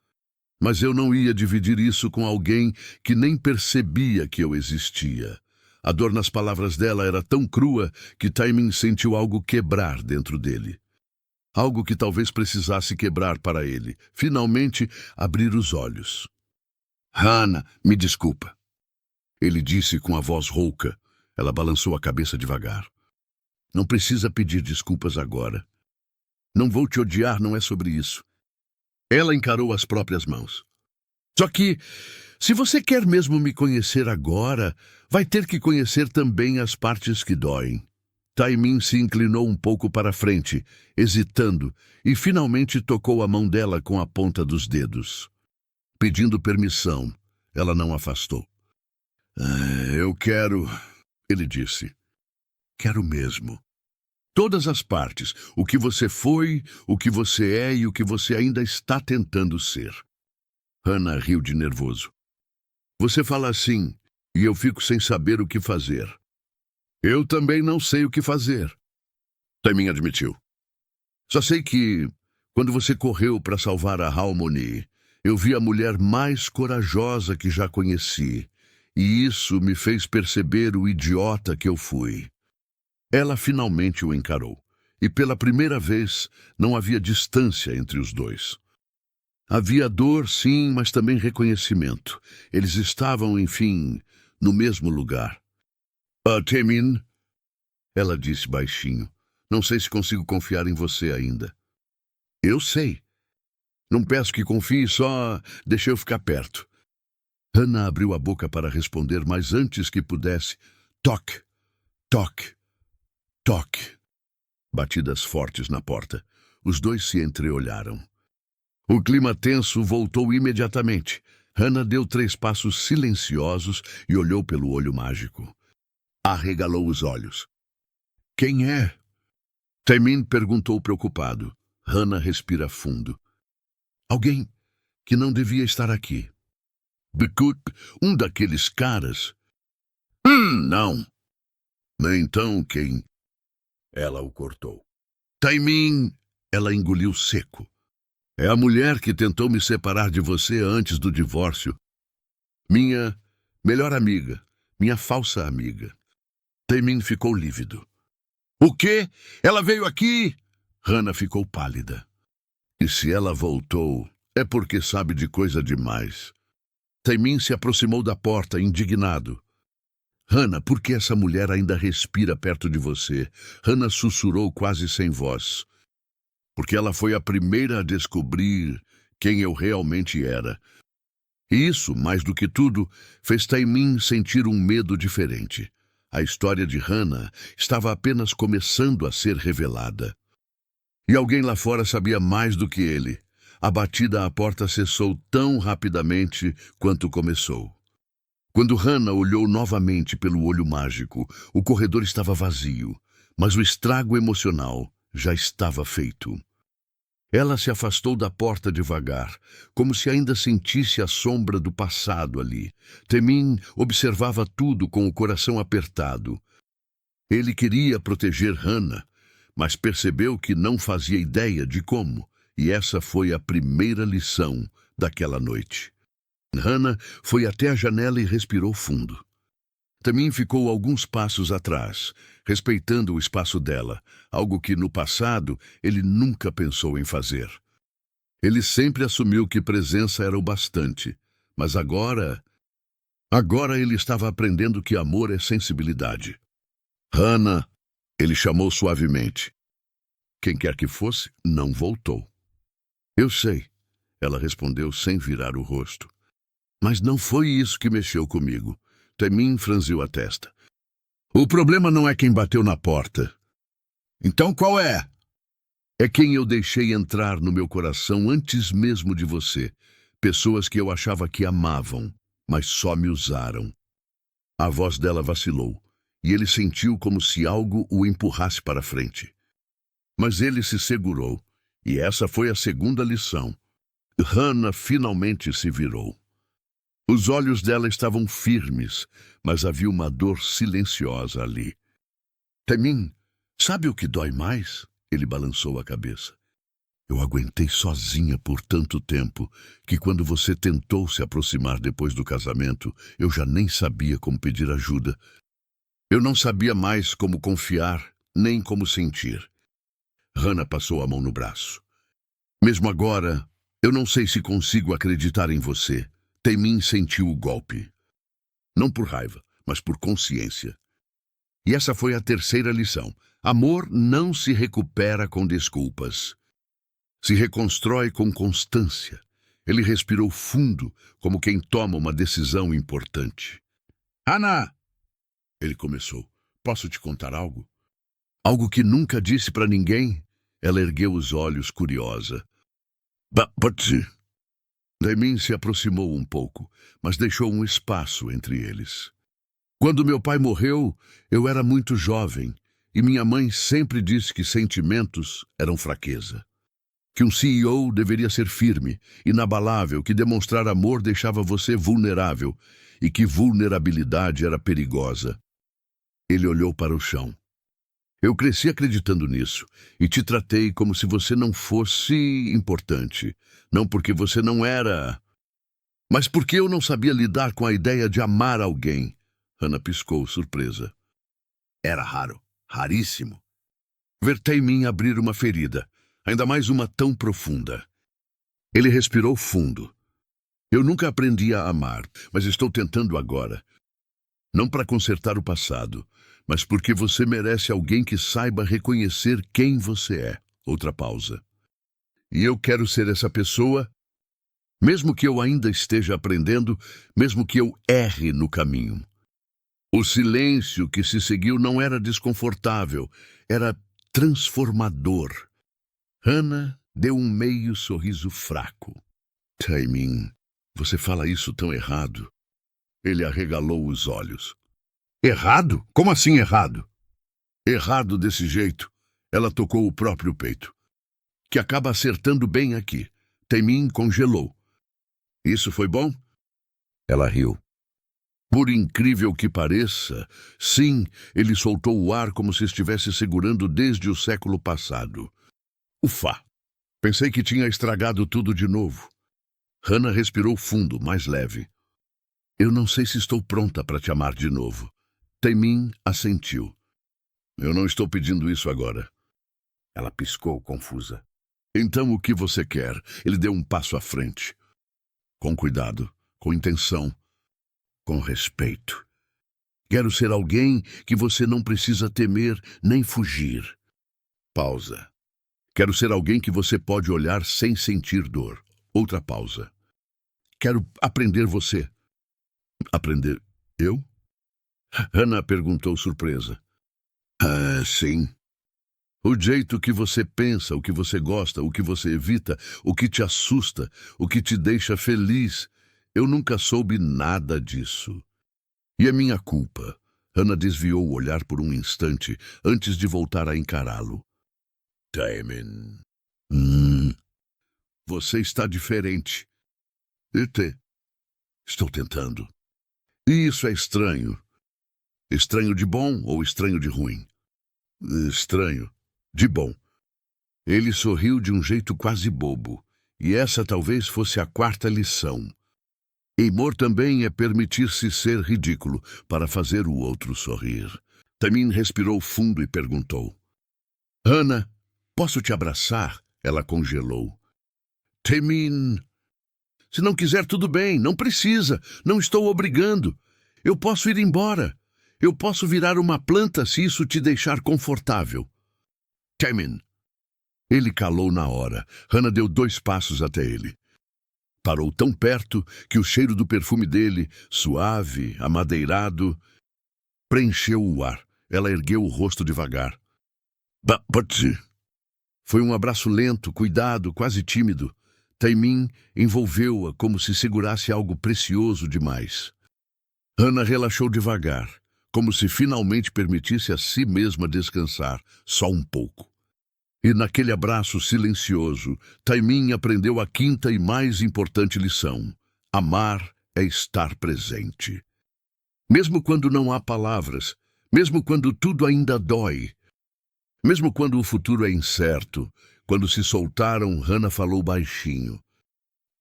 Mas eu não ia dividir isso com alguém que nem percebia que eu existia. A dor nas palavras dela era tão crua que Taemin sentiu algo quebrar dentro dele. Algo que talvez precisasse quebrar para ele. Finalmente, abrir os olhos. Hannah, me desculpa. Ele disse com a voz rouca. Ela balançou a cabeça devagar. Não precisa pedir desculpas agora. Não vou te odiar, não é sobre isso. Ela encarou as próprias mãos. Só que, se você quer mesmo me conhecer agora, vai ter que conhecer também as partes que doem. Taemin se inclinou um pouco para frente, hesitando, e finalmente tocou a mão dela com a ponta dos dedos. Pedindo permissão, ela não afastou. Eu quero, ele disse. Quero mesmo. Todas as partes, o que você foi, o que você é e o que você ainda está tentando ser. Hannah riu de nervoso. Você fala assim, e eu fico sem saber o que fazer. Eu também não sei o que fazer. Taemin admitiu. Só sei que, quando você correu para salvar a Harmony, eu vi a mulher mais corajosa que já conheci, e isso me fez perceber o idiota que eu fui. Ela finalmente o encarou, e pela primeira vez não havia distância entre os dois. Havia dor, sim, mas também reconhecimento. Eles estavam, enfim, no mesmo lugar. Taemin, ela disse baixinho, não sei se consigo confiar em você ainda. Eu sei. Não peço que confie, só deixe eu ficar perto. Hannah abriu a boca para responder, mas antes que pudesse, toque, toque. Toque. Batidas fortes na porta. Os dois se entreolharam. O clima tenso voltou imediatamente. Hannah deu 3 passos silenciosos e olhou pelo olho mágico. Arregalou os olhos. Quem é? Taemin perguntou preocupado. Hannah respira fundo. Alguém que não devia estar aqui. Bikut, um daqueles caras. Não. Então quem... Ela o cortou. Taemin, ela engoliu seco. É a mulher que tentou me separar de você antes do divórcio. Minha melhor amiga, minha falsa amiga. Taemin ficou lívido. O quê? Ela veio aqui? Hannah ficou pálida. E se ela voltou, é porque sabe de coisa demais. Taemin se aproximou da porta, indignado. Hannah, por que essa mulher ainda respira perto de você? Hannah sussurrou quase sem voz. Porque ela foi a primeira a descobrir quem eu realmente era. E isso, mais do que tudo, fez Taemin sentir um medo diferente. A história de Hannah estava apenas começando a ser revelada. E alguém lá fora sabia mais do que ele. A batida à porta cessou tão rapidamente quanto começou. Quando Hannah olhou novamente pelo olho mágico, o corredor estava vazio, mas o estrago emocional já estava feito. Ela se afastou da porta devagar, como se ainda sentisse a sombra do passado ali. Taemin observava tudo com o coração apertado. Ele queria proteger Hannah, mas percebeu que não fazia ideia de como, e essa foi a primeira lição daquela noite. Hannah foi até a janela e respirou fundo. Taemin ficou alguns passos atrás, respeitando o espaço dela, algo que no passado ele nunca pensou em fazer. Ele sempre assumiu que presença era o bastante, mas agora ele estava aprendendo que amor é sensibilidade. Hannah, ele chamou suavemente. Quem quer que fosse, não voltou. Eu sei, ela respondeu sem virar o rosto. Mas não foi isso que mexeu comigo. Temin franziu a testa. O problema não é quem bateu na porta. Então qual é? É quem eu deixei entrar no meu coração antes mesmo de você. Pessoas que eu achava que amavam, mas só me usaram. A voz dela vacilou, e ele sentiu como se algo o empurrasse para frente. Mas ele se segurou, e essa foi a segunda lição. Hannah finalmente se virou. Os olhos dela estavam firmes, mas havia uma dor silenciosa ali. Temin, sabe o que dói mais? Ele balançou a cabeça. Eu aguentei sozinha por tanto tempo que quando você tentou se aproximar depois do casamento, eu já nem sabia como pedir ajuda. Eu não sabia mais como confiar, nem como sentir. Hannah passou a mão no braço. Mesmo agora, eu não sei se consigo acreditar em você. Temin sentiu o golpe. Não por raiva, mas por consciência. E essa foi a terceira lição. Amor não se recupera com desculpas. Se reconstrói com constância. Ele respirou fundo, como quem toma uma decisão importante. Hannah! Ele começou. Posso te contar algo? Algo que nunca disse para ninguém? Ela ergueu os olhos, curiosa. Pode ser. Temin se aproximou um pouco, mas deixou um espaço entre eles. Quando meu pai morreu, eu era muito jovem, e minha mãe sempre disse que sentimentos eram fraqueza. Que um CEO deveria ser firme, inabalável, que demonstrar amor deixava você vulnerável, e que vulnerabilidade era perigosa. Ele olhou para o chão. Eu cresci acreditando nisso, e te tratei como se você não fosse importante. Não porque você não era, mas porque eu não sabia lidar com a ideia de amar alguém. Hannah piscou, surpresa. Era raro, raríssimo. Ver Temin abrir uma ferida, ainda mais uma tão profunda. Ele respirou fundo. Eu nunca aprendi a amar, mas estou tentando agora. Não para consertar o passado, mas porque você merece alguém que saiba reconhecer quem você é. Outra pausa. E eu quero ser essa pessoa, mesmo que eu ainda esteja aprendendo, mesmo que eu erre no caminho. O silêncio que se seguiu não era desconfortável, era transformador. Hannah deu um meio sorriso fraco. Temin, você fala isso tão errado. Ele arregalou os olhos. Errado? Como assim errado? Errado desse jeito. Ela tocou o próprio peito. Que acaba acertando bem aqui. Temin congelou. Isso foi bom? Ela riu. Por incrível que pareça, sim, ele soltou o ar como se estivesse segurando desde o século passado. Ufa! Pensei que tinha estragado tudo de novo. Hannah respirou fundo, mais leve. Eu não sei se estou pronta para te amar de novo. Temin assentiu. Eu não estou pedindo isso agora. Ela piscou, confusa. Então o que você quer? Ele deu um passo à frente. Com cuidado, com intenção, com respeito. Quero ser alguém que você não precisa temer nem fugir. Pausa. Quero ser alguém que você pode olhar sem sentir dor. Outra pausa. Quero aprender você. Aprender eu? Hannah perguntou surpresa. Sim. O jeito que você pensa, o que você gosta, o que você evita, o que te assusta, o que te deixa feliz. Eu nunca soube nada disso. E é minha culpa. Hannah desviou o olhar por um instante antes de voltar a encará-lo. Temin. Você está diferente. Estou tentando. E isso é estranho. Estranho de bom ou estranho de ruim? Estranho. De bom. Ele sorriu de um jeito quase bobo. E essa talvez fosse a quarta lição. Amor também é permitir-se ser ridículo para fazer o outro sorrir. Temin respirou fundo e perguntou. Hannah, posso te abraçar? Ela congelou. Temin... Se não quiser, tudo bem. Não precisa. Não estou obrigando. Eu posso ir embora. Eu posso virar uma planta se isso te deixar confortável. Temin. Ele calou na hora. Hannah deu 2 passos até ele. Parou tão perto que o cheiro do perfume dele, suave, amadeirado, preencheu o ar. Ela ergueu o rosto devagar. Pode. Foi um abraço lento, cuidado, quase tímido. Taimin envolveu-a como se segurasse algo precioso demais. Hannah relaxou devagar, como se finalmente permitisse a si mesma descansar, só um pouco. E naquele abraço silencioso, Taimin aprendeu a quinta e mais importante lição: amar é estar presente. Mesmo quando não há palavras, mesmo quando tudo ainda dói, mesmo quando o futuro é incerto, quando se soltaram, Hannah falou baixinho.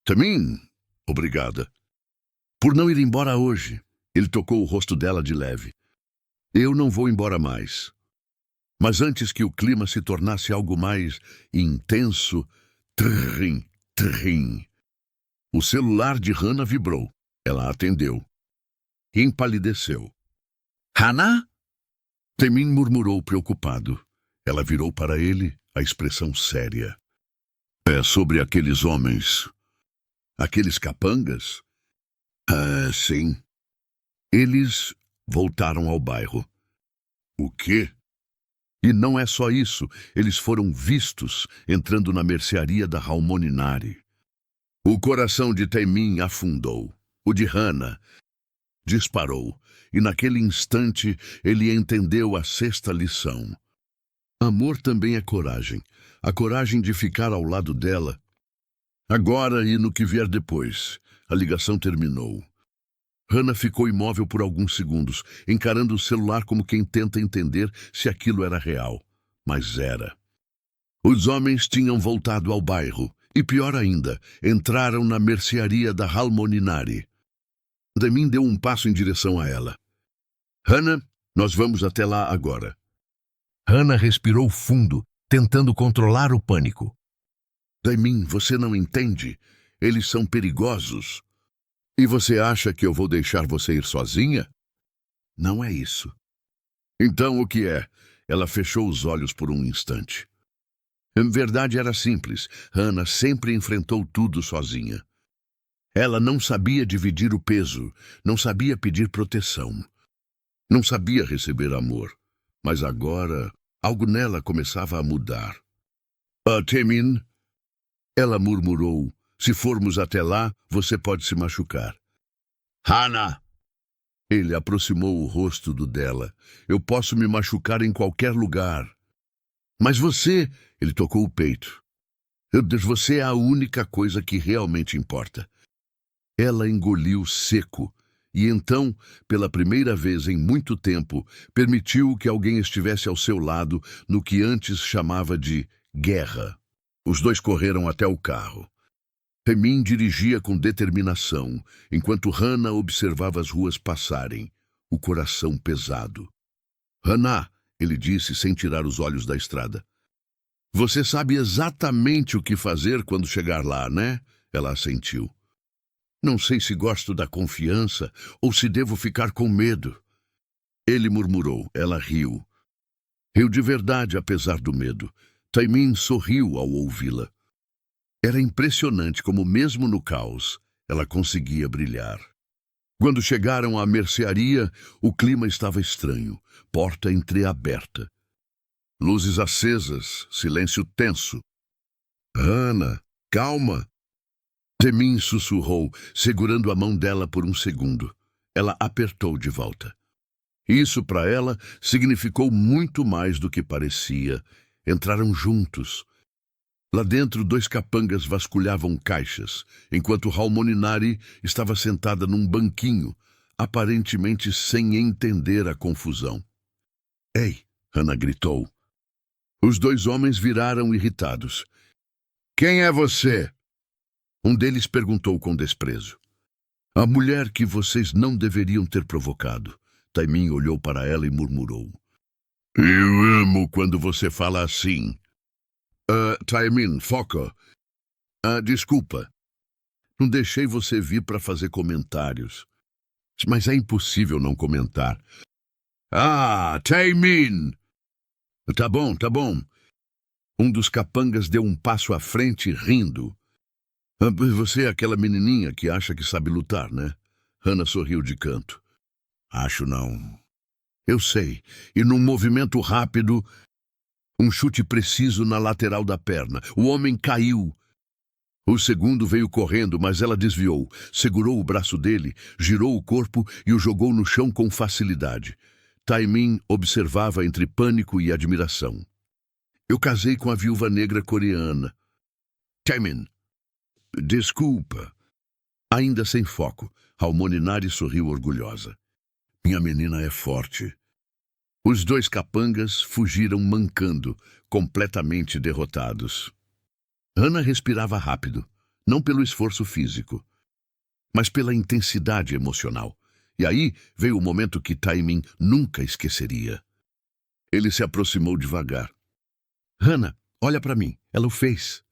Taimin, obrigada. Por não ir embora hoje. Ele tocou o rosto dela de leve. Eu não vou embora mais. Mas antes que o clima se tornasse algo mais intenso, trim, trim. O celular de Hannah vibrou. Ela atendeu. Empalideceu. Hannah? Taimin murmurou preocupado. Ela virou para ele, a expressão séria. É sobre aqueles homens. Aqueles capangas? Sim. Eles voltaram ao bairro. O quê? E não é só isso. Eles foram vistos entrando na mercearia da Halmoninari. O coração de Taimin afundou. O de Hannah disparou. E naquele instante ele entendeu a sexta lição. Amor também é coragem. A coragem de ficar ao lado dela. Agora e no que vier depois. A ligação terminou. Hannah ficou imóvel por alguns segundos, encarando o celular como quem tenta entender se aquilo era real. Mas era. Os homens tinham voltado ao bairro. E pior ainda, entraram na mercearia da Halmoninari. Taimin deu um passo em direção a ela. Hannah, nós vamos até lá agora. Hannah respirou fundo, tentando controlar o pânico. Taimin, você não entende? Eles são perigosos. E você acha que eu vou deixar você ir sozinha? Não é isso. Então o que é? Ela fechou os olhos por um instante. Em verdade era simples. Hannah sempre enfrentou tudo sozinha. Ela não sabia dividir o peso, não sabia pedir proteção. Não sabia receber amor. Mas agora, algo nela começava a mudar. Taimin, ela murmurou. Se formos até lá, você pode se machucar. Hannah! Ele aproximou o rosto do dela. Eu posso me machucar em qualquer lugar. Mas você... Ele tocou o peito. Meu Deus, você é a única coisa que realmente importa. Ela engoliu seco. E então, pela primeira vez em muito tempo, permitiu que alguém estivesse ao seu lado no que antes chamava de guerra. Os dois correram até o carro. Taimin dirigia com determinação, enquanto Hannah observava as ruas passarem, o coração pesado. Hannah, ele disse sem tirar os olhos da estrada. Você sabe exatamente o que fazer quando chegar lá, né? Ela assentiu. Não sei se gosto da confiança ou se devo ficar com medo. Ele murmurou, ela riu. Riu de verdade, apesar do medo. Taimin sorriu ao ouvi-la. Era impressionante como, mesmo no caos, ela conseguia brilhar. Quando chegaram à mercearia, o clima estava estranho, porta entreaberta. Luzes acesas, silêncio tenso. Hannah, calma! Taimin sussurrou, segurando a mão dela por um segundo. Ela apertou de volta. Isso, para ela, significou muito mais do que parecia. Entraram juntos. Lá dentro, dois capangas vasculhavam caixas, enquanto Halmoninari estava sentada num banquinho, aparentemente sem entender a confusão. Ei! Hannah gritou. Os dois homens viraram irritados. Quem é você? Um deles perguntou com desprezo. A mulher que vocês não deveriam ter provocado. Taimin olhou para ela e murmurou. Eu amo quando você fala assim. Taimin, foca. Desculpa. Não deixei você vir para fazer comentários. Mas é impossível não comentar. Taimin! Tá bom, tá bom. Um dos capangas deu um passo à frente, rindo. Você é aquela menininha que acha que sabe lutar, né? Hannah sorriu de canto. Acho não. Eu sei. E num movimento rápido, um chute preciso na lateral da perna. O homem caiu. O segundo veio correndo, mas ela desviou. Segurou o braço dele, girou o corpo e o jogou no chão com facilidade. Taemin observava entre pânico e admiração. Eu casei com a viúva negra coreana. Taemin. Desculpa. Ainda sem foco, Halmoninari sorriu orgulhosa. Minha menina é forte. Os dois capangas fugiram mancando, completamente derrotados. Hannah respirava rápido, não pelo esforço físico, mas pela intensidade emocional. E aí veio o momento que Taemin nunca esqueceria. Ele se aproximou devagar. Hannah, olha para mim. Ela o fez.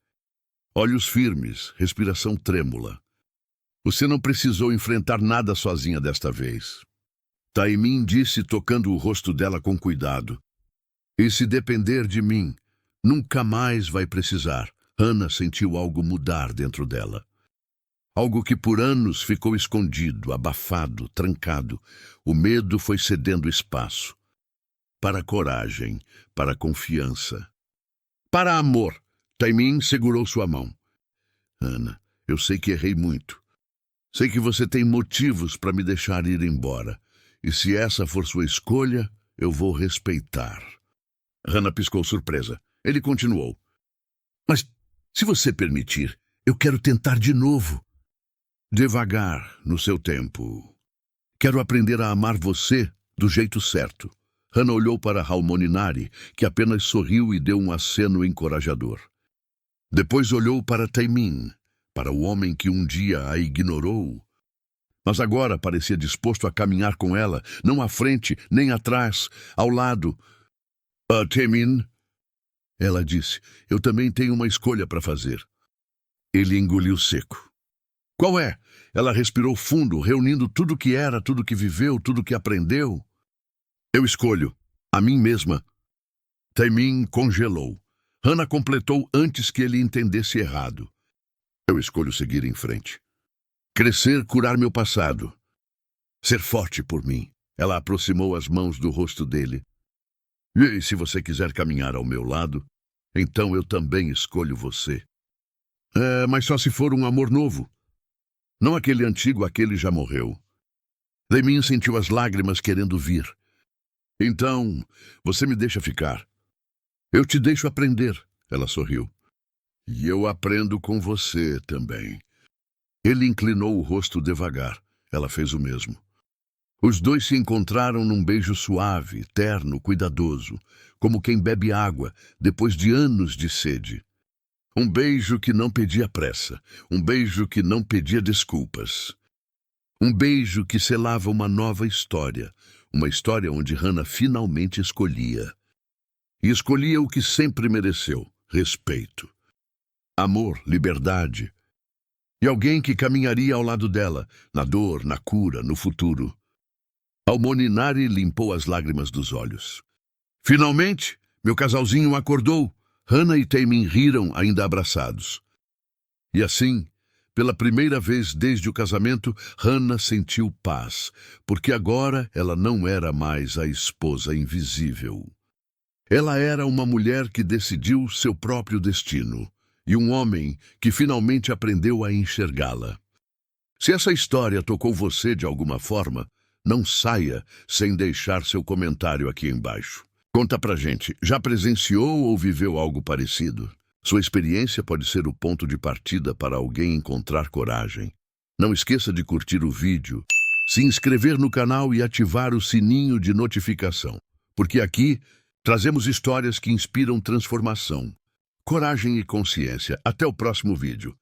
Olhos firmes, respiração trêmula. Você não precisou enfrentar nada sozinha desta vez. Taemin disse, tocando o rosto dela com cuidado. E se depender de mim, nunca mais vai precisar. Hannah sentiu algo mudar dentro dela. Algo que por anos ficou escondido, abafado, trancado. O medo foi cedendo espaço. Para a coragem, para a confiança. Para amor. Taemin segurou sua mão. Hannah, eu sei que errei muito. Sei que você tem motivos para me deixar ir embora. E se essa for sua escolha, eu vou respeitar. Hannah piscou surpresa. Ele continuou. Mas, se você permitir, eu quero tentar de novo. Devagar, no seu tempo. Quero aprender a amar você do jeito certo. Hannah olhou para Halmoninari, que apenas sorriu e deu um aceno encorajador. Depois olhou para Taemin, para o homem que um dia a ignorou. Mas agora parecia disposto a caminhar com ela, não à frente, nem atrás, ao lado. Taemin, ela disse, eu também tenho uma escolha para fazer. Ele engoliu seco. Qual é? Ela respirou fundo, reunindo tudo que era, tudo que viveu, tudo que aprendeu. Eu escolho, a mim mesma. Taemin congelou. Hannah completou antes que ele entendesse errado. Eu escolho seguir em frente. Crescer, curar meu passado. Ser forte por mim. Ela aproximou as mãos do rosto dele. E se você quiser caminhar ao meu lado, então eu também escolho você. Mas só se for um amor novo. Não aquele antigo, aquele já morreu. Taemin sentiu as lágrimas querendo vir. Então, você me deixa ficar. Eu te deixo aprender, ela sorriu. E eu aprendo com você também. Ele inclinou o rosto devagar. Ela fez o mesmo. Os dois se encontraram num beijo suave, terno, cuidadoso, como quem bebe água depois de anos de sede. Um beijo que não pedia pressa, um beijo que não pedia desculpas. Um beijo que selava uma nova história, uma história onde Hannah finalmente escolhia. E escolhia o que sempre mereceu, respeito. Amor, liberdade. E alguém que caminharia ao lado dela, na dor, na cura, no futuro. Halmoninari limpou as lágrimas dos olhos. Finalmente, meu casalzinho acordou. Hannah e Taemin riram, ainda abraçados. E assim, pela primeira vez desde o casamento, Hannah sentiu paz, porque agora ela não era mais a esposa invisível. Ela era uma mulher que decidiu seu próprio destino, e um homem que finalmente aprendeu a enxergá-la. Se essa história tocou você de alguma forma, não saia sem deixar seu comentário aqui embaixo. Conta pra gente, já presenciou ou viveu algo parecido? Sua experiência pode ser o ponto de partida para alguém encontrar coragem. Não esqueça de curtir o vídeo, se inscrever no canal e ativar o sininho de notificação, porque aqui trazemos histórias que inspiram transformação, coragem e consciência. Até o próximo vídeo.